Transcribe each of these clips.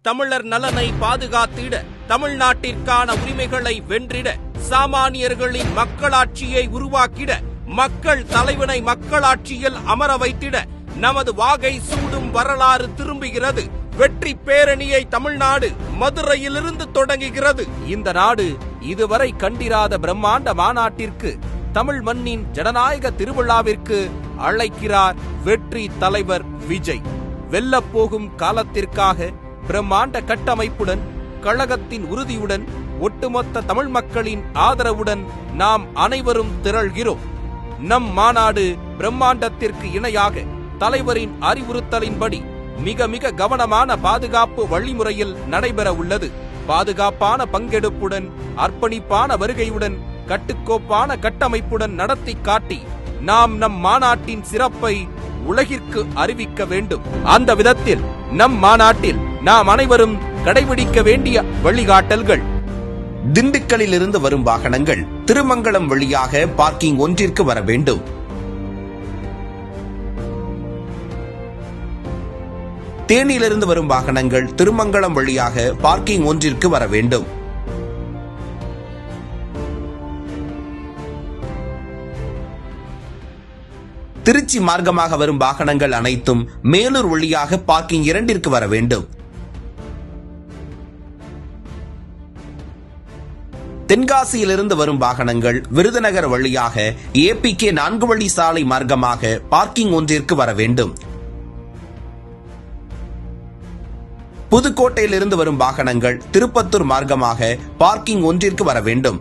தமிழர் நலனை பாதுகாத்திட, தமிழ்நாட்டிற்கான உரிமைகளை வென்றிட, சாமானியர்களின் மக்களாட்சியை உருவாக்கிட, மக்கள் தலைவனை மக்களாட்சியில் அமர வைத்திட நமது வாகை சூடும் வரலாறு திரும்புகிறது. வெற்றி பேரணியை தமிழ்நாடு மதுரையிலிருந்து தொடங்குகிறது. இந்த நாடு இதுவரை கண்டிராத பிரம்மாண்ட மாநாட்டிற்கு, தமிழ் மண்ணின் ஜனநாயக திருவிழாவிற்கு அழைக்கிறார் வெற்றி தலைவர் விஜய். வெல்லப்போகும் காலத்திற்காக பிரம்மாண்ட கட்டமைப்புடன், கழகத்தின் உறுதியுடன், ஒட்டுமொத்த தமிழ் மக்களின் ஆதரவுடன் நாம் அனைவரும் திரள்கிறோம். நம் மாநாடு பிரம்மாண்டத்திற்கு இணையாக தலைவரின் அறிவுறுத்தலின்படி மிக மிக கவனமான பாதுகாப்பு வழிமுறையில் நடைபெற உள்ளது. பாதுகாப்பான பங்கெடுப்புடன், அர்ப்பணிப்பான வருகையுடன், கட்டுக்கோப்பான கட்டமைப்புடன் நடத்தி காட்டி நாம் நம் மாநாட்டின் சிறப்பை உலகிற்கு அறிவிக்க வேண்டும். அந்த விதத்தில் நம் மாநாட்டில் நாம் அனைவரும் கடைபிடிக்க வேண்டிய வழிகாட்டல்கள்: திண்டுக்கல்லில் இருந்து வரும் வாகனங்கள் திருமங்கலம் வழியாக பார்க்கிங் ஒன்றிற்கு வர வேண்டும். தேனியிலிருந்து வரும் வாகனங்கள் திருமங்கலம் வழியாக பார்க்கிங் ஒன்றிற்கு வர வேண்டும். திருச்சி மார்க்கமாக வரும் வாகனங்கள் அனைத்தும் மேலூர் வழியாக பார்க்கிங் 2ற்கு வர வேண்டும். தென்காசியிலிருந்து வரும் வாகனங்கள் விருதுநகர் வழியாக APK 4 வழி சாலை மார்க்கமாக பார்க்கிங் ஒன்றிற்கு வர வேண்டும். புதுக்கோட்டையிலிருந்து வரும் வாகனங்கள் திருப்பத்தூர் மார்க்கமாக பார்க்கிங் ஒன்றிற்கு வர வேண்டும்.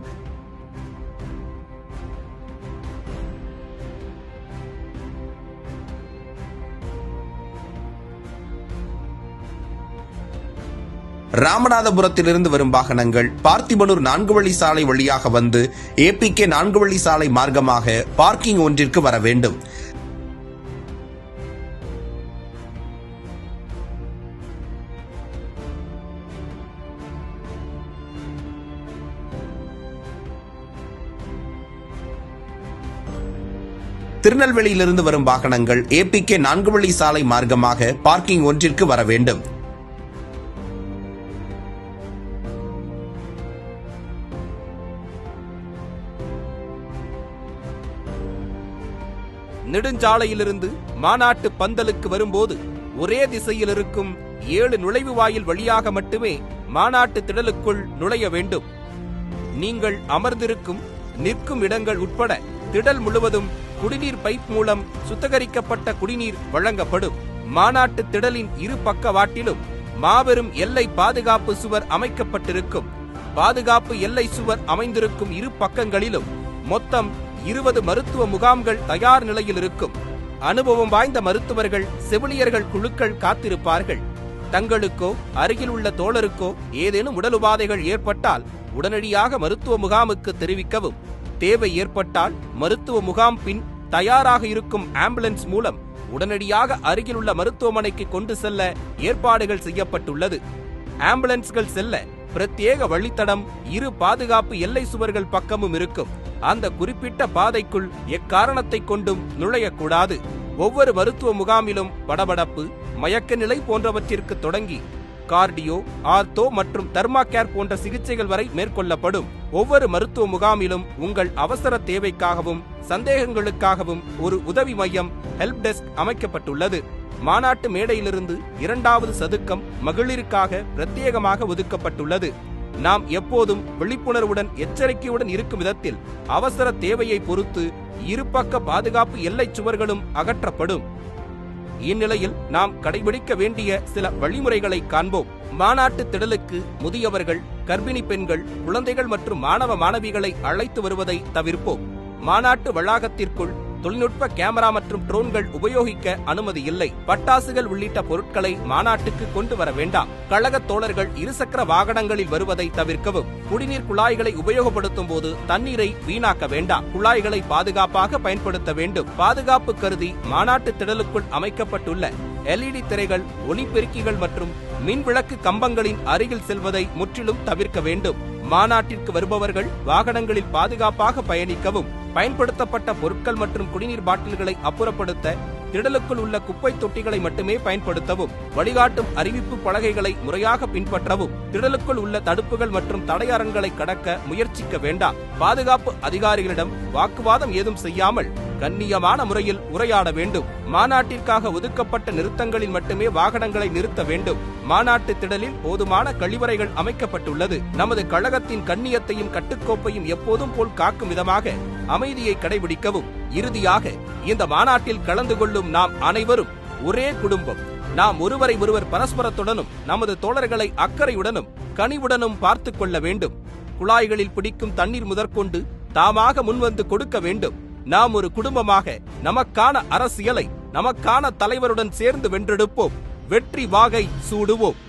ராமநாதபுரத்திலிருந்து வரும் வாகனங்கள் பார்த்திபனூர் 4 வழி சாலை வழியாக வந்து APK 4 வழி சாலை மார்க்கமாக பார்க்கிங் ஒன்றிற்கு வர வேண்டும். திருநெல்வேலியிலிருந்து வரும் வாகனங்கள் APK 4 வழி சாலை மார்க்கமாக பார்க்கிங் ஒன்றிற்கு வர வேண்டும். நெடுஞ்சாலையிலிருந்து மாநாட்டு பந்தலுக்கு வரும்போது ஒரே திசையில் இருக்கும் 7 நுழைவு வாயில் வழியாக மட்டுமே மாநாட்டு திடலுக்குள் நுழைய வேண்டும். நீங்கள் அமர்ந்திருக்கும், நிற்கும் இடங்கள் உட்பட திடல் முழுவதும் குடிநீர் பைப் மூலம் சுத்திகரிக்கப்பட்ட குடிநீர் வழங்கப்படும். மாநாட்டு திடலின் இரு பக்கவாட்டிலும் மாபெரும் எல்லை பாதுகாப்பு சுவர் அமைக்கப்பட்டிருக்கும். பாதுகாப்பு எல்லை சுவர் அமைந்திருக்கும் இரு பக்கங்களிலும் மொத்தம் 20 மருத்துவ முகாம்கள் தயார் நிலையில் இருக்கும். அனுபவம் வாய்ந்த மருத்துவர்கள், செவிலியர்கள் குழுக்கள் காத்திருப்பார்கள். தங்களுக்கோ அருகில் உள்ள தோழருக்கோ ஏதேனும் உடல் உபாதைகள் ஏற்பட்டால் உடனடியாக மருத்துவ முகாமுக்கு தெரிவிக்கவும். தேவை ஏற்பட்டால் மருத்துவ முகாம் பின் தயாராக இருக்கும் ஆம்புலன்ஸ் மூலம் உடனடியாக அருகில் உள்ள மருத்துவமனைக்கு கொண்டு செல்ல ஏற்பாடுகள் செய்யப்பட்டுள்ளது. ஆம்புலன்ஸ்கள் செல்ல பிரத்யேக வழித்தடம் இரு பாதுகாப்பு எல்லை சுவர்கள் பக்கமும் இருக்கும். அந்த குறிப்பிட்ட பாதைக்குள் எக்காரணத்தை கொண்டும் நுழையக்கூடாது. ஒவ்வொரு மருத்துவ முகாமிலும் படபடப்பு, மயக்க நிலை போன்றவற்றிற்கு தொடங்கி கார்டியோ, ஆர்த்தோ மற்றும் தெர்மா கேர் போன்ற சிகிச்சைகள் வரை மேற்கொள்ளப்படும். ஒவ்வொரு மருத்துவ முகாமிலும் உங்கள் அவசர தேவைக்காகவும் சந்தேகங்களுக்காகவும் ஒரு உதவி மையம், ஹெல்ப் டெஸ்க் அமைக்கப்பட்டுள்ளது. மாநாட்டு மேடையிலிருந்து 2வது சதுக்கம் மகளிருக்காக பிரத்யேகமாக ஒதுக்கப்பட்டுள்ளது. நாம் எப்போதும் விழிப்புணர்வுடன், எச்சரிக்கையுடன் இருக்கும் விதத்தில் அவசர தேவையை பொறுத்து இருபக்க பாதுகாப்பு எல்லை சுவர்களும் அகற்றப்படும். இந்நிலையில் நாம் கடைபிடிக்க வேண்டிய சில வழிமுறைகளை காண்போம். மாநாட்டு திடலுக்கு முதியவர்கள், கர்ப்பிணி பெண்கள், குழந்தைகள் மற்றும் மாணவ மாணவிகளை அழைத்து வருவதை தவிர்ப்போம். மாநாட்டு வளாகத்திற்குள் தொழில்நுட்ப கேமரா மற்றும் ட்ரோன்கள் உபயோகிக்க அனுமதி இல்லை. பட்டாசுகள் உள்ளிட்ட பொருட்களை மாநாட்டுக்கு கொண்டு வர வேண்டாம். கழக தோழர்கள் இருசக்கர வாகனங்களில் வருவதை தவிர்க்கவும். குடிநீர் குழாய்களை உபயோகப்படுத்தும் போது தண்ணீரை வீணாக்க வேண்டாம். குழாய்களை பாதுகாப்பாக பயன்படுத்த வேண்டும். பாதுகாப்பு கருதி மாநாட்டு திடலுக்குள் அமைக்கப்பட்டுள்ள LED திரைகள், ஒளிபெருக்கிகள் மற்றும் மின்விளக்கு கம்பங்களின் அருகில் செல்வதை முற்றிலும் தவிர்க்க வேண்டும். மாநாட்டிற்கு வருபவர்கள் வாகனங்களில் பாதுகாப்பாக பயணிக்கவும். பயன்படுத்தப்பட்ட பொருட்கள் மற்றும் குடிநீர் பாட்டில்களை அப்புறப்படுத்த திடலுக்குள் உள்ள குப்பை தொட்டிகளை மட்டுமே பயன்படுத்தவும், வழிகாட்டும் அறிவிப்பு பலகைகளை முறையாக பின்பற்றவும், திடலுக்குள் உள்ள தடுப்புகள் மற்றும் தடையரண்களை கடக்க முயற்சிக்க வேண்டாம். பாதுகாப்பு அதிகாரிகளிடம் வாக்குவாதம் ஏதும் செய்யாமல் கண்ணியமான முறையில் உரையாட வேண்டும். மாநாட்டிற்காக ஒதுக்கப்பட்ட நிறுத்தங்களில் மட்டுமே வாகனங்களை நிறுத்த வேண்டும். மாநாட்டு திடலில் போதுமான கழிவறைகள் அமைக்கப்பட்டுள்ளது. நமது கழகத்தின் கண்ணியத்தையும் கட்டுக்கோப்பையும் எப்போதும் போல் காக்கும் விதமாக அமைதியை கடைபிடிக்கவும். இறுதியாக, இந்த மாநாட்டில் கலந்து கொள்ளும் நாம் அனைவரும் ஒரே குடும்பம். நாம் ஒருவரை ஒருவர் பரஸ்பரத்துடனும் நமது தோழர்களை அக்கறையுடனும் கனிவுடனும் பார்த்து கொள்ள வேண்டும். குழாய்களில் பிடிக்கும் தண்ணீர் முதற்கொண்டு தாமாக முன்வந்து கொடுக்க வேண்டும். நாம் ஒரு குடும்பமாக நமக்கான அரசியலை நமக்கான தலைவருடன் சேர்ந்து வென்றெடுப்போம். வெற்றி வாகை சூடுவோம்.